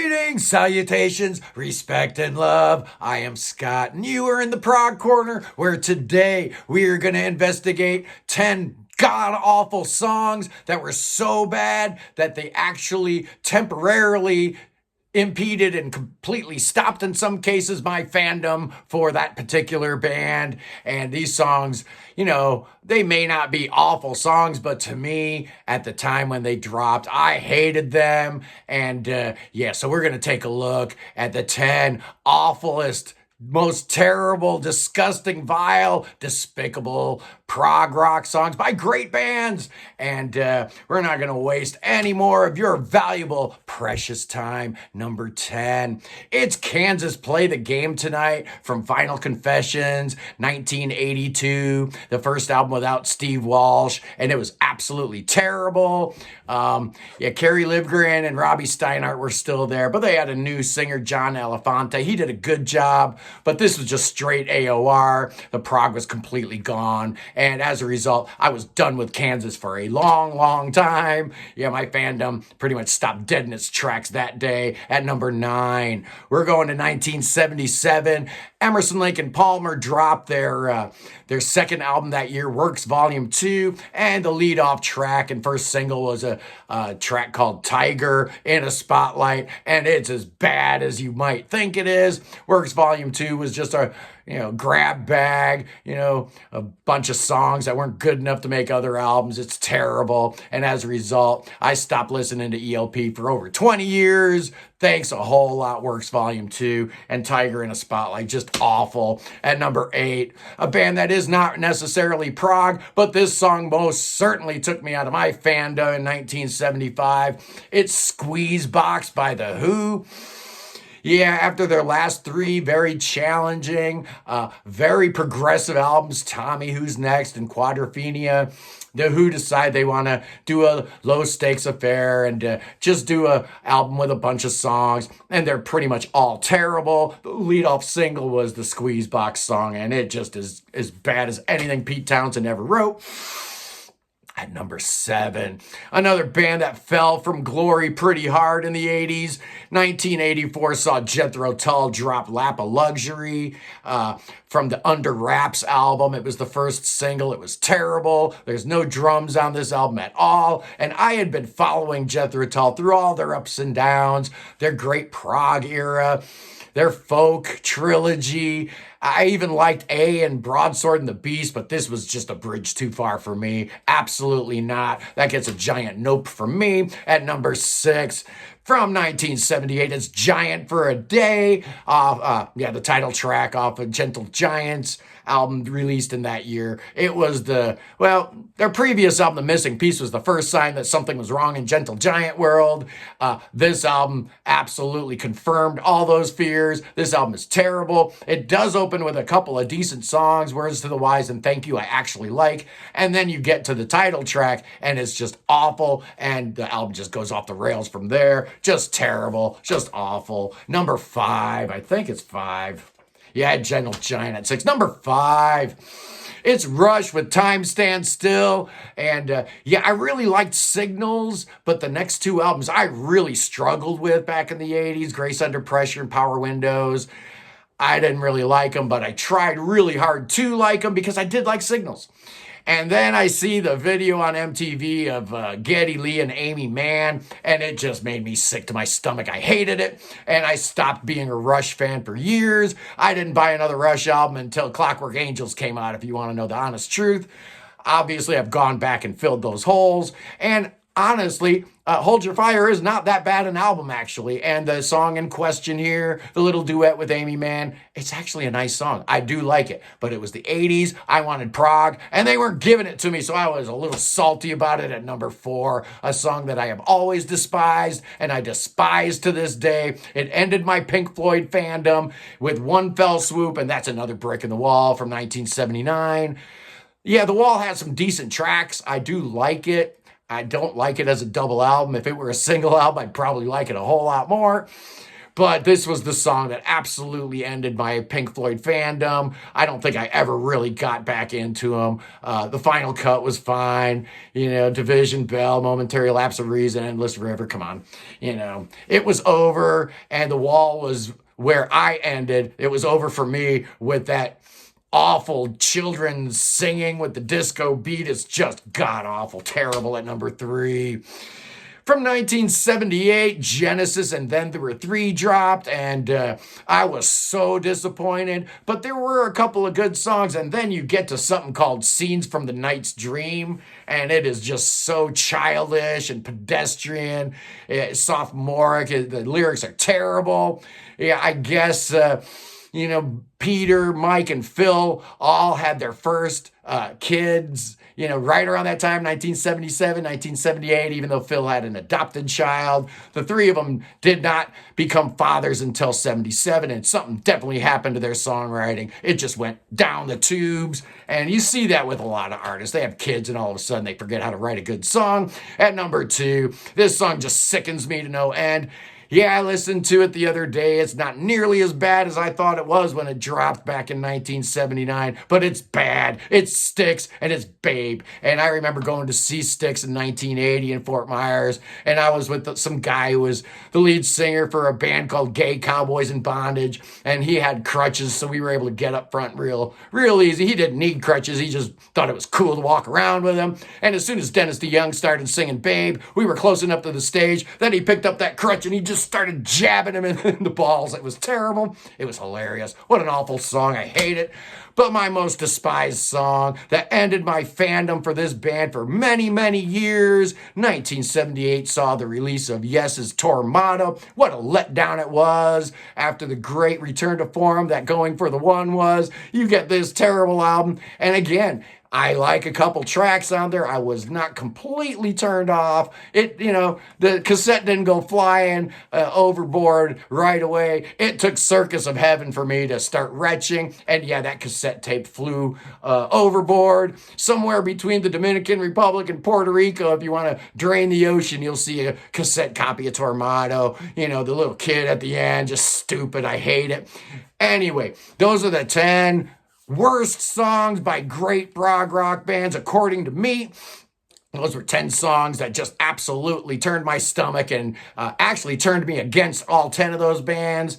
Greetings, salutations, respect, and love. I am Scott, and you are in the Prog Corner, where today we are going to investigate 10 god-awful songs that were so bad that they actually temporarily impeded and completely stopped, in some cases, my fandom for that particular band. And these songs, they may not be awful songs, but to me, at the time when they dropped, I hated them. And so we're going to take a look at the 10 awfulest, most terrible, disgusting, vile, despicable prog rock songs by great bands. And we're not going to waste any more of your valuable, precious time. Number 10, it's Kansas Play the Game Tonight from Final Confessions, 1982, the first album without Steve Walsh, and it was absolutely terrible. Kerry Livgren and Robbie Steinhardt were still there, but they had a new singer, John Elefante. He did a good job, but this was just straight AOR. The prog was completely gone, and as a result, I was done with Kansas for a long, long time. My fandom pretty much stopped dead in its tracks that day. At number 9, we're going to 1977. Emerson, Lake and Palmer dropped their second album that year, Works Volume 2, and the lead-off track and first single was a track called Tiger in a Spotlight, and it's as bad as you might think it is. Works Volume 2 was just a grab bag, a bunch of songs that weren't good enough to make other albums. It's terrible. And as a result, I stopped listening to ELP for over 20 years. Thanks a whole lot, Works Volume 2 and Tiger in a Spotlight. Just awful. At number 8, a band that is not necessarily prog, but this song most certainly took me out of my fandom in 1975. It's Squeeze Box by The Who. After their last 3 very challenging, very progressive albums, Tommy, Who's Next, and Quadrophenia, The Who decide they want to do a low-stakes affair and just do a album with a bunch of songs, and they're pretty much all terrible. The lead-off single was the Squeeze Box song, and it just is as bad as anything Pete Townsend ever wrote. At number 7, another band that fell from glory pretty hard in the 80s. 1984 saw Jethro Tull drop Lap of Luxury from the Under Wraps album. It was the first single. It was terrible. There's no drums on this album at all. And I had been following Jethro Tull through all their ups and downs, their great prog era, their folk trilogy. I even liked A and Broadsword and the Beast, but this was just a bridge too far for me. Absolutely not. That gets a giant nope from me. At number 6, from 1978, it's Giant for a Day. The title track off of Gentle Giants album released in that year. It was their previous album, The Missing Piece, was the first sign that something was wrong in Gentle Giant world. This album absolutely confirmed all those fears. This album is terrible. It does open with a couple of decent songs, Words to the Wise and Thank You, I actually like. And then you get to the title track, and it's just awful, and the album just goes off the rails from there. Just terrible, just awful. Number 5, I think it's 5. Gentle Giant at 6. Number 5, it's Rush with Time Stands Still. And I really liked Signals, but the next 2 albums I really struggled with back in the 80s, Grace Under Pressure and Power Windows. I didn't really like them, but I tried really hard to like them because I did like Signals. And then I see the video on MTV of Geddy Lee and Amy Mann, and it just made me sick to my stomach. I hated it, and I stopped being a Rush fan for years. I didn't buy another Rush album until Clockwork Angels came out, if you want to know the honest truth. Obviously, I've gone back and filled those holes, and honestly, Hold Your Fire is not that bad an album, actually. And the song in question here, the little duet with Amy Mann, it's actually a nice song. I do like it. But it was the 80s. I wanted prog, and they weren't giving it to me, so I was a little salty about it. At number 4, a song that I have always despised, and I despise to this day. It ended my Pink Floyd fandom with one fell swoop, and that's Another Brick in the Wall from 1979. The Wall has some decent tracks. I do like it. I don't like it as a double album. If it were a single album, I'd probably like it a whole lot more. But this was the song that absolutely ended my Pink Floyd fandom. I don't think I ever really got back into them. The final cut was fine. Division Bell, Momentary Lapse of Reason, Endless River. Come on. It was over, and the wall was where I ended. It was over for me with that awful children singing with the disco beat. It's just god awful, terrible at number 3. From 1978, Genesis and Then There Were Three dropped, and I was so disappointed. But there were a couple of good songs, and then you get to something called Scenes from the Night's Dream, and it is just so childish and pedestrian, sophomoric. The lyrics are terrible. Yeah, I guess, Peter, Mike, and Phil all had their first kids, right around that time, 1977, 1978, even though Phil had an adopted child. The three of them did not become fathers until 77, and something definitely happened to their songwriting. It just went down the tubes, and you see that with a lot of artists. They have kids, and all of a sudden they forget how to write a good song. At number 2, this song just sickens me to no end. Yeah, I listened to it the other day. It's not nearly as bad as I thought it was when it dropped back in 1979, but it's bad. It Styx, and it's Babe. And I remember going to see Styx in 1980 in Fort Myers, and I was with some guy who was the lead singer for a band called Gay Cowboys in Bondage, and he had crutches, so we were able to get up front real easy. He didn't need crutches. He just thought it was cool to walk around with him. And as soon as Dennis DeYoung started singing Babe, we were close enough to the stage. Then he picked up that crutch, and he just started jabbing him in the balls. It was terrible. It was hilarious. What an awful song. I hate it. But my most despised song that ended my fandom for this band for many, many years, 1978 saw the release of Yes's Tormato. What a letdown it was after the great return to form that Going for the One was. You get this terrible album. And again, I like a couple tracks on there. I was not completely turned off. The cassette didn't go flying overboard right away. It took Circus of Heaven for me to start retching. And yeah, that cassette tape flew overboard. Somewhere between the Dominican Republic and Puerto Rico, if you want to drain the ocean, you'll see a cassette copy of Tormato. The little kid at the end, just stupid. I hate it. Anyway, those are the 10 worst songs by great prog rock bands, according to me. Those were 10 songs that just absolutely turned my stomach and actually turned me against all 10 of those bands.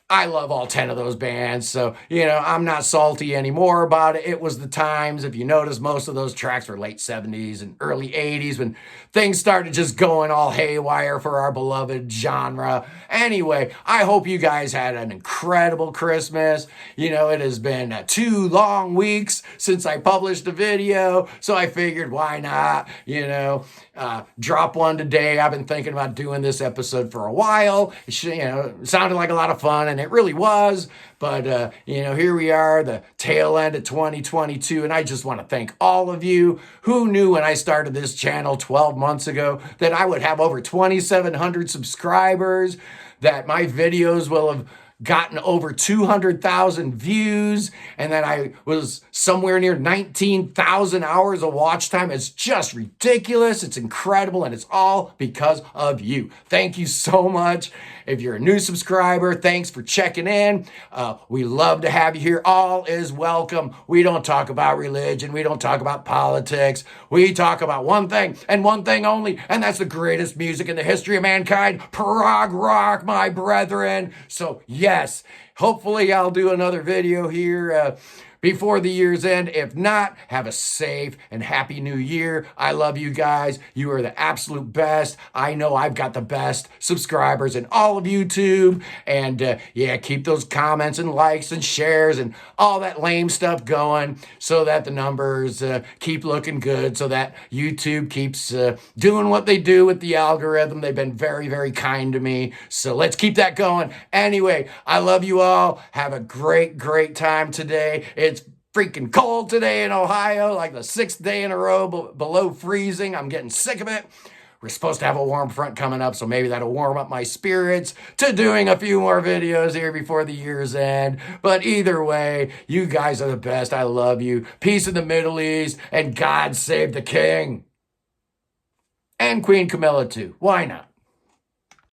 I love all 10 of those bands, so, I'm not salty anymore about it. It was the times. If you notice, most of those tracks were late 70s and early 80s when things started just going all haywire for our beloved genre. Anyway, I hope you guys had an incredible Christmas. It has been 2 long weeks since I published a video, so I figured why not, drop one today. I've been thinking about doing this episode for a while. It sounded like a lot of fun, and it really was. But, here we are, the tail end of 2022, and I just want to thank all of you. Who knew when I started this channel 12 months ago that I would have over 2,700 subscribers, that my videos will have gotten over 200,000 views, and that I was somewhere near 19,000 hours of watch time. It's just ridiculous. It's incredible, and it's all because of you. Thank you so much. If you're a new subscriber, thanks for checking in. We love to have you here. All is welcome. We don't talk about religion. We don't talk about politics. We talk about one thing and one thing only, and that's the greatest music in the history of mankind, prog rock, my brethren. So yes, hopefully I'll do another video here before the year's end. If not, have a safe and happy new year. I love you guys. You are the absolute best. I know I've got the best subscribers in all of YouTube. And keep those comments and likes and shares and all that lame stuff going so that the numbers keep looking good, so that YouTube keeps doing what they do with the algorithm. They've been very, very kind to me. So let's keep that going. Anyway, I love you all. Have a great, great time today. It's freaking cold today in Ohio, like the 6th day in a row below freezing. I'm getting sick of it. We're supposed to have a warm front coming up, so maybe that'll warm up my spirits to doing a few more videos here before the year's end. But either way, you guys are the best. I love you. Peace in the Middle East, and God save the King. And Queen Camilla too. Why not?